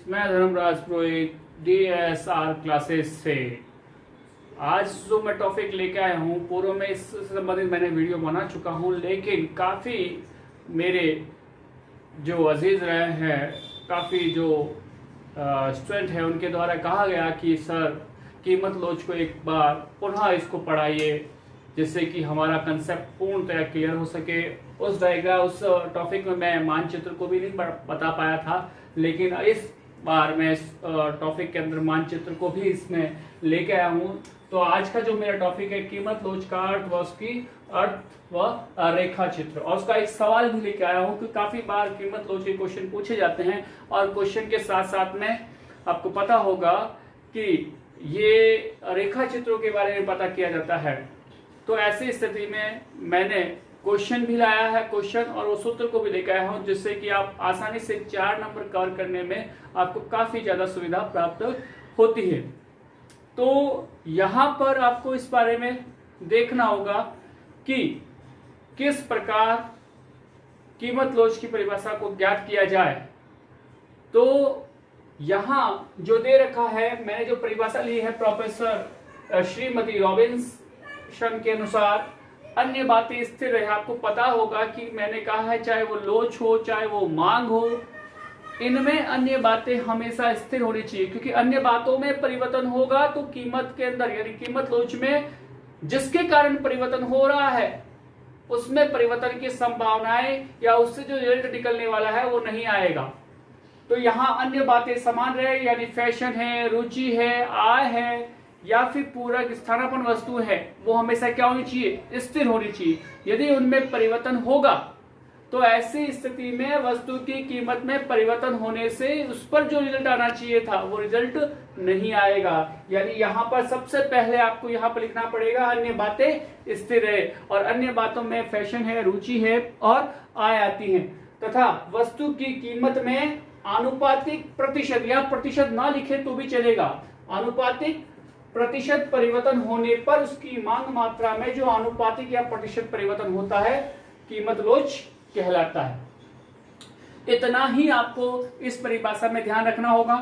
Mathematics, मैं धर्मराज पुरोहित DSR classes से। आज जो मैं टॉपिक लेके आया हूँ, पूर्व में इससे संबंधित मैंने वीडियो बना चुका हूँ, लेकिन काफ़ी मेरे जो अजीज रहे हैं, काफ़ी जो स्टूडेंट हैं, उनके द्वारा कहा गया कि सर कीमत लोच को एक बार पुनः इसको पढ़ाइए, जिससे कि हमारा कंसेप्ट पूर्णतः क्लियर हो सके। उस टॉपिक में मैं मानचित्र को भी नहीं बता पाया था, लेकिन इस बार मैं इस टॉपिक के अंदर मानचित्र को भी इसमें लेके आया हूँ। तो आज का जो मेरा टॉपिक है, कीमत लोच का अर्थ व उसकी अर्थ व रेखा चित्र, और उसका एक सवाल भी लेके आया हूँ कि काफी बार कीमत लोच के क्वेश्चन पूछे जाते हैं, और क्वेश्चन के साथ साथ में आपको पता होगा कि ये रेखा चित्रों के बारे में पता किया जाता है। तो ऐसी स्थिति में मैंने क्वेश्चन भी लाया है, क्वेश्चन और वो सूत्र को भी लेकर आया हूं, जिससे कि आप आसानी से 4 नंबर कवर करने में आपको काफी ज्यादा सुविधा प्राप्त होती है। तो यहां पर आपको इस बारे में देखना होगा कि किस प्रकार कीमत लोच की परिभाषा को ज्ञात किया जाए। तो यहां जो दे रखा है, मैंने जो परिभाषा ली है प्रोफेसर श्रीमती रॉबिन्सन के अनुसार, अन्य बातें स्थिर रहे। आपको पता होगा कि मैंने कहा है, चाहे वो लोच हो चाहे वो मांग हो, इनमें अन्य बातें हमेशा स्थिर होनी चाहिए, क्योंकि अन्य बातों में परिवर्तन होगा तो कीमत के अंदर यानी कीमत लोच में जिसके कारण परिवर्तन हो रहा है उसमें परिवर्तन की संभावनाएं या उससे जो रिजल्ट निकलने वाला है वो नहीं आएगा। तो यहाँ अन्य बातें समान रहे, यानी फैशन है, रुचि है, आय है या फिर पूरक स्थानापन्न वस्तु है, वो हमेशा क्या होनी चाहिए, स्थिर होनी चाहिए। यदि उनमें परिवर्तन होगा तो ऐसी स्थिति में वस्तु की कीमत में परिवर्तन होने से उस पर जो रिजल्ट आना चाहिए था वो रिजल्ट नहीं आएगा। यानी यहाँ पर सबसे पहले आपको यहाँ पर लिखना पड़ेगा अन्य बातें स्थिर है, और अन्य बातों में फैशन है, रुचि है और आय आती है, तथा वस्तु की कीमत में आनुपातिक प्रतिशत या प्रतिशत ना लिखे तो भी चलेगा, आनुपातिक प्रतिशत परिवर्तन होने पर उसकी मांग मात्रा में जो आनुपातिक या प्रतिशत परिवर्तन होता है, कीमत लोच कहलाता है। इतना ही आपको इस परिभाषा में ध्यान रखना होगा।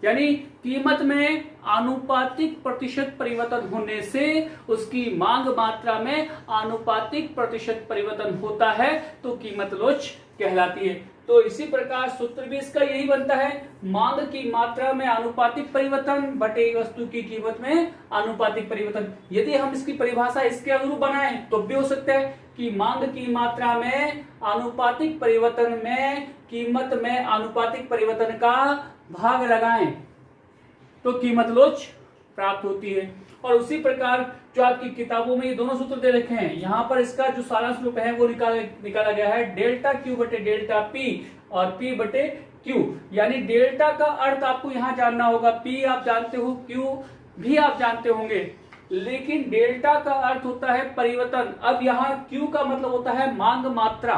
यानी कीमत में आनुपातिक प्रतिशत परिवर्तन होने से उसकी मांग मात्रा में आनुपातिक प्रतिशत परिवर्तन होता है तो कीमत लोच कहलाती है। तो इसी प्रकार सूत्र भी इसका यही बनता है, मांग की मात्रा में आनुपातिक परिवर्तन बटे वस्तु की कीमत में आनुपातिक परिवर्तन। यदि हम इसकी परिभाषा इसके अनुरूप बनाएं तो भी हो सकता है कि मांग की मात्रा में आनुपातिक परिवर्तन में कीमत में आनुपातिक परिवर्तन का भाग लगाएं तो कीमत लोच प्राप्त होती है। और उसी प्रकार जो आपकी किताबों में ये दोनों सूत्र दे रखे हैं, यहाँ पर इसका जो सारांश रूप है वो निकाला गया है, डेल्टा क्यू बटे डेल्टा पी और पी बटे क्यू। यानी डेल्टा का अर्थ आपको यहाँ जानना होगा, पी आप जानते हो, क्यू भी आप जानते होंगे, लेकिन डेल्टा का अर्थ होता है परिवर्तन। अब यहाँ क्यू का मतलब होता है मांग मात्रा।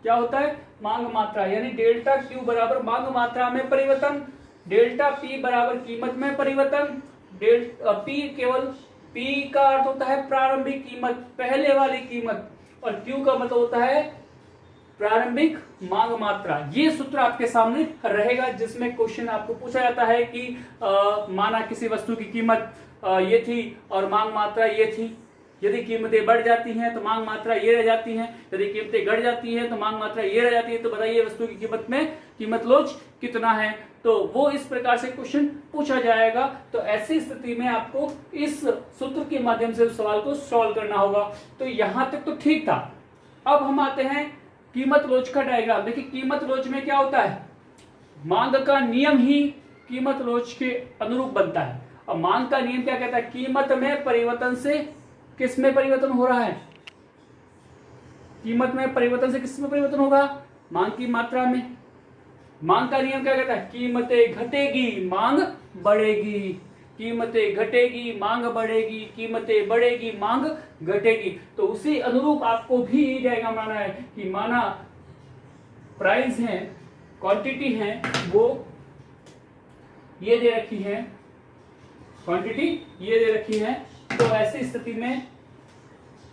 क्या होता है? मांग मात्रा। यानी डेल्टा क्यू बराबर मांग मात्रा में परिवर्तन, डेल्टा पी बराबर कीमत में परिवर्तन। पी केवल पी का अर्थ होता है प्रारंभिक कीमत, पहले वाली कीमत, और क्यू का मतलब होता है प्रारंभिक मांग मात्रा। ये सूत्र आपके सामने रहेगा, जिसमें क्वेश्चन आपको पूछा जाता है कि माना किसी वस्तु की कीमत ये थी और मांग मात्रा ये थी। यदि कीमतें बढ़ जाती हैं तो मांग मात्रा ये रह जाती है, यदि कीमतें घट जाती हैं तो मांग मात्रा ये रह जाती है। तो बताइए वस्तु की कीमत में कीमत लोच कितना है? तो वो इस प्रकार से क्वेश्चन पूछा जाएगा। तो ऐसी स्थिति में आपको इस सूत्र के माध्यम से उस सवाल को सॉल्व करना होगा। तो यहां तक तो ठीक था। अब हम आते हैं कीमत लोच का डायग्राम। देखिए कीमत लोच में क्या होता है, मांग का नियम ही कीमत लोच के अनुरूप बनता है। अब मांग का नियम क्या कहता है, कीमत में परिवर्तन से किस में परिवर्तन हो रहा है, कीमत में परिवर्तन से किस में परिवर्तन होगा, मांग की मात्रा में। मांग का नियम क्या कहता है, कीमतें घटेगी मांग बढ़ेगी, कीमतें घटेगी मांग बढ़ेगी, कीमतें बढ़ेगी मांग घटेगी। तो उसी अनुरूप आपको भी ये डायग्राम बनाना है कि माना प्राइस है, क्वांटिटी है, वो ये दे रखी है, क्वांटिटी ये दे रखी है। तो ऐसी स्थिति में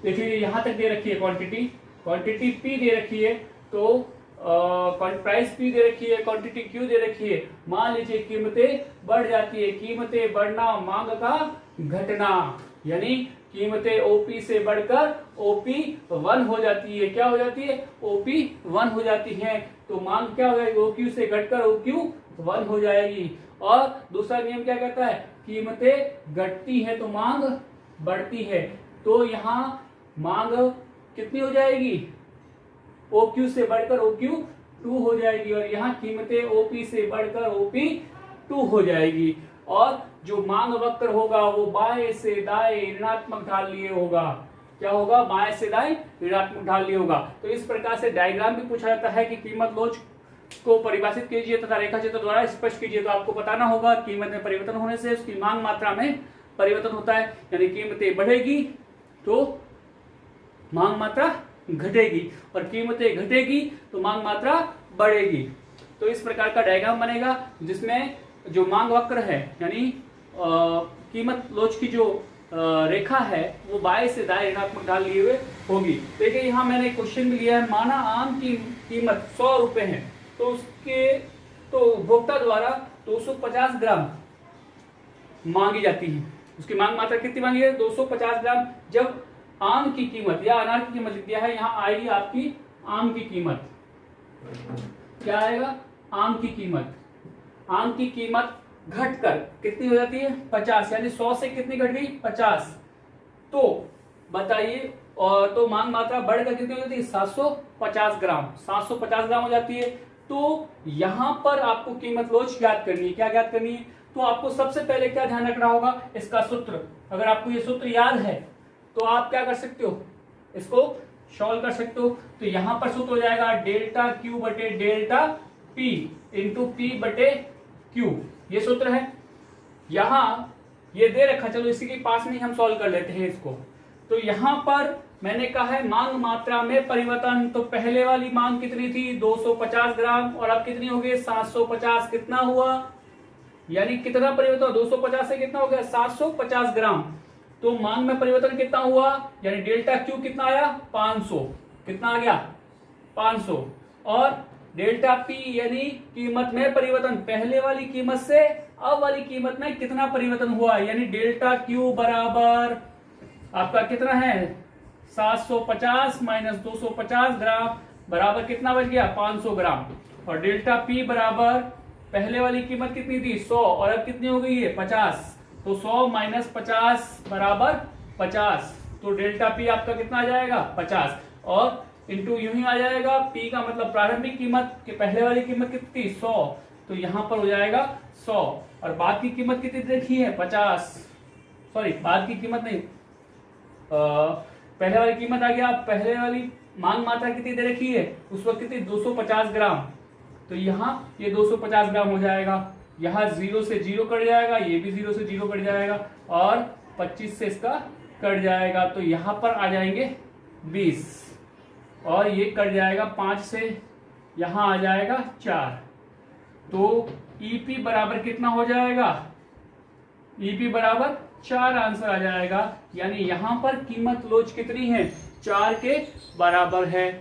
देखिए यहां तक दे रखी है क्वांटिटी, क्वांटिटी पी दे रखी है, तो प्राइस P दे रखी है, क्वांटिटी Q दे रखी है। मान लीजिए कीमतें बढ़ जाती है, कीमतें बढ़ना मांग का घटना, यानी कीमतें OP से बढ़कर OP 1 हो जाती है। क्या हो जाती है? OP 1 हो जाती है। तो मांग क्या हो जाएगी? OQ से घटकर OQ 1 हो जाएगी। और दूसरा नियम क्या कहता है? कीमतें घटती है तो मांग बढ़ती है। तो यहाँ मांग कितनी हो जाएगी? OQ से बढ़कर OQ 2 हो जाएगी। और यहाँ कीमतें OP से बढ़कर OP 2 हो जाएगी। और जो मांग वक्र होगा वो बाएं से दाएं ऋणात्मक ढाल लिए होगा। क्या होगा? बाएं से दाएं ऋणात्मक ढाल लिए होगा। तो इस प्रकार से डायग्राम भी पूछा जाता है कि कीमत लोच को परिभाषित कीजिए तथा रेखा चित्र द्वारा स्पष्ट कीजिए। तो आपको बताना होगा कीमत में परिवर्तन होने से उसकी मांग मात्रा में परिवर्तन होता है, यानी कीमतें बढ़ेगी तो मांग मात्रा घटेगी, और कीमतें घटेगी तो मांग मात्रा बढ़ेगी। तो इस प्रकार का डायग्राम बनेगा जिसमें जो मांग वक्र है, यानी कीमत लोच की जो रेखा है वो बाएं से दाएं ऋणात्मक ढाल लिए हुए होगी। देखिए यहाँ मैंने क्वेश्चन भी लिया है, माना आम की कीमत 100 रुपए है तो उपभोक्ता द्वारा 250 ग्राम मांगी जाती है। उसकी मांग मात्रा कितनी मांगी है? 250 ग्राम। जब आम की कीमत या अनार की कीमत लिख दिया है, यहाँ आएगी आपकी आम की कीमत। क्या आएगा? आम की कीमत। आम की कीमत घटकर कितनी हो जाती है? 50, यानी 100 से कितनी घट गई? 50। तो बताइए, और तो मांग मात्रा बढ़कर कितनी हो जाती है? 750 ग्राम। 750 ग्राम हो जाती है। तो यहां पर आपको कीमत लोच ज्ञात करनी है। क्या ज्ञात करनी है? तो आपको सबसे पहले क्या ध्यान रखना होगा? इसका सूत्र। अगर आपको ये सूत्र याद है तो आप क्या कर सकते हो? इसको सॉल्व कर सकते हो। तो यहां पर सूत्र हो जाएगा डेल्टा Q बटे डेल्टा P इंटू P बटे Q। ये सूत्र है। यहां ये दे रखा, चलो इसी के पास में हम सॉल्व कर लेते हैं इसको। तो यहां पर मैंने कहा है मांग मात्रा में परिवर्तन। तो पहले वाली मांग कितनी थी? 250 ग्राम, और अब कितनी हो गई? 750। कितना हुआ? यानी कितना परिवर्तन? 250 से कितना हो गया? 750 ग्राम। तो मांग में परिवर्तन कितना हुआ? यानी डेल्टा Q कितना आया? 500। कितना आ गया? 500। और डेल्टा P यानी कीमत में परिवर्तन, पहले वाली कीमत से अब वाली कीमत में कितना परिवर्तन हुआ? यानी डेल्टा Q बराबर आपका कितना है? 750 माइनस 250 ग्राम बराबर कितना बच गया? 500 ग्राम। और डेल्टा P बराबर पहले वाली कीमत कितनी थी? 100, और अब कितनी हो गई है? 50। तो 100 माइनस 50 बराबर 50। तो डेल्टा P आपका कितना आ जाएगा? 50। और इंटू यूं ही आ जाएगा, P का मतलब प्रारंभिक कीमत के पहले वाली कीमत कितनी? 100। तो यहां पर हो जाएगा 100, और बाद की कीमत कितनी देखी है? 50। सॉरी, बाद की कीमत नहीं, पहले वाली कीमत आ गया। पहले वाली मांग मात्रा कितनी दे रखी है उस वक्त? कितनी? 250 ग्राम। तो यहाँ ये 250 ग्राम हो जाएगा। यहाँ 0 से 0 कट जाएगा, ये भी 0 से 0 कट जाएगा, और 25 से इसका कट जाएगा। तो यहाँ पर आ जाएंगे 20, और ये कट जाएगा 5 से, यहाँ आ जाएगा 4। तो EP बराबर कितना हो जाएगा? EP बराबर 4 आंसर आ जाएगा। यानी यहां पर कीमत लोच कितनी है? 4 के बराबर है।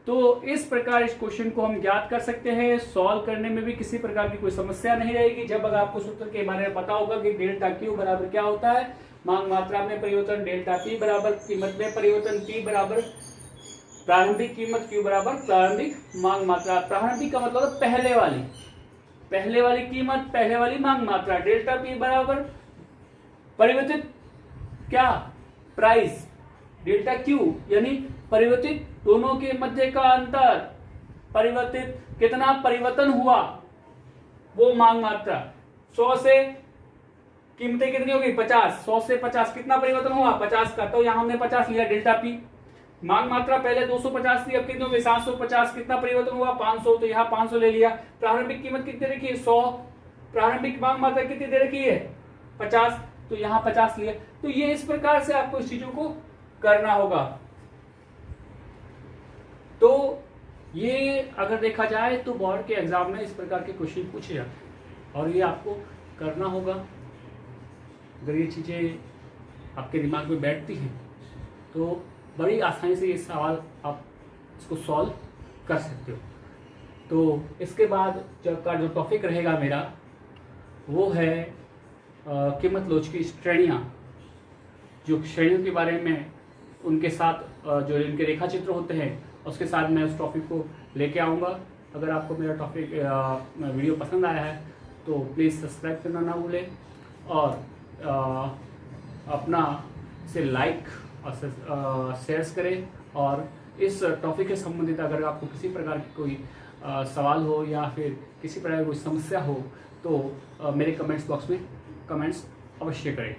तो इस प्रकार इस क्वेश्चन को हम ज्ञात कर सकते हैं। सॉल्व करने में भी किसी प्रकार की कोई समस्या नहीं रहेगी जब अगर आपको सूत्र के बारे में पता होगा कि डेल्टा Q बराबर क्या होता है? मांग मात्रा में परिवर्तन। डेल्टा P बराबर कीमत में परिवर्तन। P बराबर प्रारंभिक कीमत, Q बराबर प्रारंभिक मांग मात्रा। प्रारंभिक का मतलब पहले वाली कीमत, पहले वाली मांग मात्रा। डेल्टा P बराबर परिवर्तित क्या? प्राइस। डेल्टा Q यानी परिवर्तित दोनों के मध्य का अंतर। परिवर्तित कितना परिवर्तन हुआ वो मांग मात्रा। 100 से कीमतें कितनी होगी? 50। 100 से 50 कितना परिवर्तन हुआ? 50 का। तो यहां हमने 50 लिया डेल्टा P। मांग मात्रा पहले 250 थी, अब कितनी होगी? 750। कितना परिवर्तन हुआ? 500। तो यहाँ 500 ले लिया। प्रारंभिक कीमत कितनी रखी है? 100। प्रारंभिक मांग मात्रा कितनी दे रखी है? 50। तो यहाँ 50 लिया। तो ये इस प्रकार से आपको इस चीजों को करना होगा। तो ये अगर देखा जाए तो बोर्ड के एग्जाम में इस प्रकार के क्वेश्चन पूछे जाते हैं, और ये आपको करना होगा। अगर ये चीजें आपके दिमाग में बैठती हैं तो बड़ी आसानी से ये सवाल आप इसको सॉल्व कर सकते हो। तो इसके बाद जो टॉपिक रहेगा मेरा वो है कीमत लोच की श्रेणियाँ, जो श्रेणियों के बारे में उनके साथ जो इनके रेखा चित्र होते हैं उसके साथ मैं उस टॉपिक को लेके आऊँगा। अगर आपको मेरा टॉपिक वीडियो पसंद आया है तो प्लीज़ सब्सक्राइब करना ना भूलें और अपना इसे लाइक और शेयर्स करें। और इस टॉपिक के संबंधित अगर आपको किसी प्रकार की कोई सवाल हो या फिर किसी प्रकार की कोई समस्या हो तो मेरे कमेंट्स बॉक्स में कमेंट्स अवश्य करें।